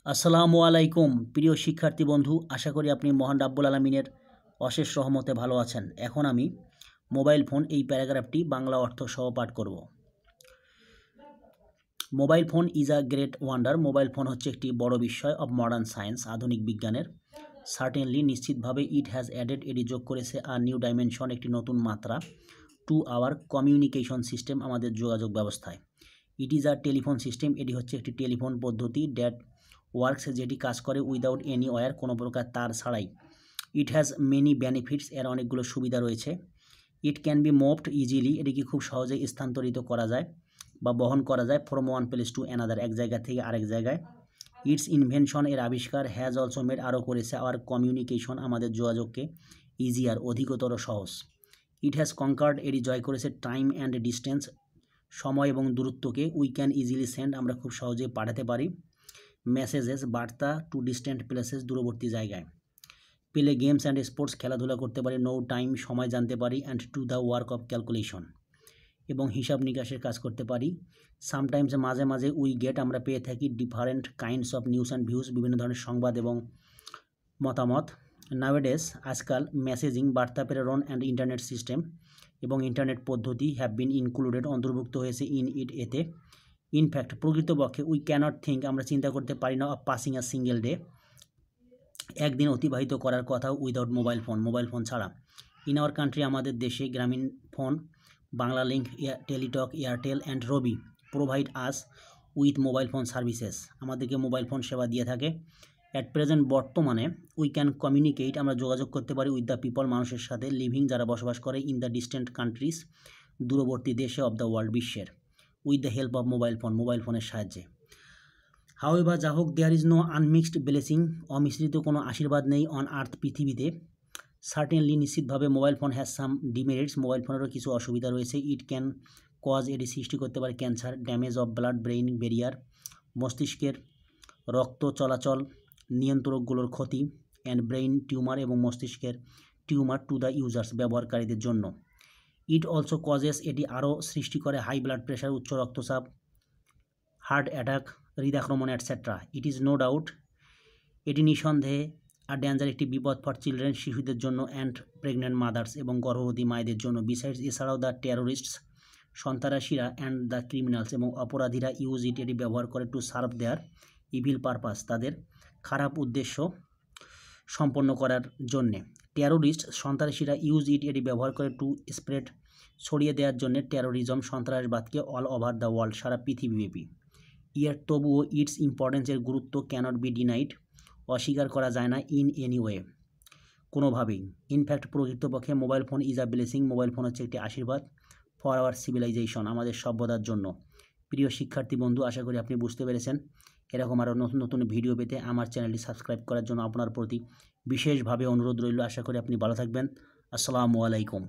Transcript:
আসসালামু আলাইকুম প্রিয় শিক্ষার্থী বন্ধু, আশা করি আপনি মহান রাব্বুল আলামিনের অশেষ রহমতে ভালো আছেন। এখন আমি মোবাইল ফোন এই প্যারাগ্রাফটি বাংলা অর্থ সহ পাঠ করব। Mobile phone is a great wonder. Mobile phone হচ্ছে একটি বড় বিস্ময় অব মডার্ন সায়েন্স, আধুনিক বিজ্ঞানের। সার্টেনলি, নিশ্চিতভাবে, ইট হ্যাজ অ্যাডেড, এটি যোগ করেছে, আর নিউ ডাইমেনশন, একটি নতুন মাত্রা, টু আওয়ার কমিউনিকেশন সিস্টেম, আমাদের যোগাযোগ ব্যবস্থায়। It is a telephone system, এটি হচ্ছে একটি টেলিফোন পদ্ধতি, দ্যাট ওয়ার্কস, যেটি কাজ করে, উইদাউট এনি ওয়্যার, কোনো প্রকার তার ছাড়াই। ইট হ্যাজ মেনি বেনিফিটস, এর অনেকগুলো সুবিধা রয়েছে। It can be moved easily, এটিকে খুব সহজে স্থানান্তরিত করা যায় বা বহন করা যায়, from one place to another, এক জায়গা থেকে আরেক জায়গায়। ইটস ইনভেনশন, এর আবিষ্কার, হ্যাজ অলসো মেড, আরও করেছে, আওয়ার কমিউনিকেশন, আমাদের যোগাযোগকে, ইজিয়ার, অধিকতর সহজ। ইট হ্যাজ কনকার্ড, এটি জয় করেছে, টাইম অ্যান্ড ডিস্টেন্স, সময় এবং দূরত্বকে। উই ক্যান ইজিলি সেন্ড, আমরা খুব সহজে পাঠাতে পারি, মেসেজেস, বার্তা, টু ডিস্টেন্ট প্লেসেস, দূরবর্তী জায়গায়। প্লে গেমস অ্যান্ড স্পোর্টস, খেলাধুলা করতে পারি, নো টাইম, সময় জানতে পারি, and to the work of calculation, এবং হিসাব নিকাশের কাজ করতে পারি। সামটাইমস, মাঝে মাঝে, উই গেট, আমরা পেয়ে থাকি, different kinds of news and views, বিভিন্ন ধরনের সংবাদ এবং মতামত। নাওয়েডেজ, আজকাল, মেসেজিং, বার্তা প্রেরণ, অ্যান্ড ইন্টারনেট সিস্টেম, এবং ইন্টারনেট পদ্ধতি, হ্যাভ বিন ইনক্লুডেড, অন্তর্ভুক্ত হয়েছে, ইন ইট, এতে। ইনফ্যাক্ট, প্রকৃতপক্ষে, উই ক্যানট থিঙ্ক, আমরা চিন্তা করতে পারি না, of passing a single day, একদিন অতিবাহিত করার কথা, without mobile phone, mobile phone ছাড়া। ইন আওয়ার কান্ট্রি, আমাদের দেশে, Grameenphone, Banglalink, Teletalk, Airtel and Robi provide us with mobile phone services, আমাদেরকে মোবাইল ফোন সেবা দিয়ে থাকে। অ্যাট প্রেজেন্ট, বর্তমানে, উই ক্যান কমিউনিকেট, আমরা যোগাযোগ করতে পারি, উইথ দ্য পিপল, মানুষের সাথে, লিভিং, যারা বসবাস করে, ইন দ্য ডিস্টেন্ট কান্ট্রিজ, দূরবর্তী দেশে, অব দ্য ওয়ার্ল্ড, বিশ্বের, with the help of mobile phone, mobile ফোনের সাহায্যে। হাউএভার, যা হোক, there is no unmixed blessing, অমিশ্রিত কোনো আশীর্বাদ নেই, অন আর্থ, পৃথিবীতে। সার্টেনলি, নিশ্চিতভাবে, mobile phone has some demerits, mobile ফোনেরও কিছু অসুবিধা রয়েছে। ইট ক্যান কজ, এটি সৃষ্টি করতে পারে, cancer, damage of blood brain barrier, মস্তিষ্কের রক্ত চলাচল নিয়ন্ত্রকগুলোর ক্ষতি, অ্যান্ড ব্রেইন টিউমার, এবং মস্তিষ্কের টিউমার, টু দ্য ইউজার্স, ব্যবহারকারীদের জন্য। ইট অলসো কজেস, এটি আরও সৃষ্টি করে, হাই ব্লাড প্রেশার, উচ্চ রক্তচাপ, হার্ট অ্যাটাক, হৃদাক্রমণ, etcetera. It is no doubt, এটি নিঃসন্দেহে, আর ডেঞ্জার, একটি বিপদ, ফর চিলড্রেন, শিশুদের জন্য, অ্যান্ড প্রেগনেন্ট মাদার্স, এবং গর্ভবতী মায়েদের জন্য। বিসাইডস, এছাড়াও, দ্য টেরোরিস্টস, সন্ত্রাসীরা, অ্যান্ড দ্য ক্রিমিনালস, এবং অপরাধীরা, ইউজ ইট, এটি ব্যবহার করে, to serve their evil purpose, তাদের খারাপ উদ্দেশ্য সম্পন্ন করার জন্যে। টেরোরিস্ট, সন্ত্রাসীরা, ইউজ ইট, এটি ব্যবহার করে, টু স্প্রেড, ছড়িয়ে দেওয়ার জন্য, টেরোরিজম, সন্ত্রাসবাদকে, অল ওভার দ্য ওয়ার্ল্ড, সারা পৃথিবীব্যাপী। ইয়ার, তবুও, ইটস ইম্পর্টেন্সের গুরুত্ব, ক্যানট বি ডিনাইড, অস্বীকার করা যায় না, ইন এনি ওয়ে, কোনোভাবেই। ইনফ্যাক্ট, প্রকৃতপক্ষে, mobile phone is a blessing, mobile phone হচ্ছে একটি আশীর্বাদ, ফর আওয়ার সিভিলাইজেশন, আমাদের সভ্যতার জন্য। প্রিয় শিক্ষার্থী বন্ধু, আশা করি আপনি বুঝতে পেরেছেন। এরকম আরও নতুন নতুন ভিডিও পেতে আমার চ্যানেলটি সাবস্ক্রাইব করার জন্য আপনার প্রতি বিশেষভাবে অনুরোধ রইল। আশা করি আপনি ভালো থাকবেন। আসসালামু আলাইকুম।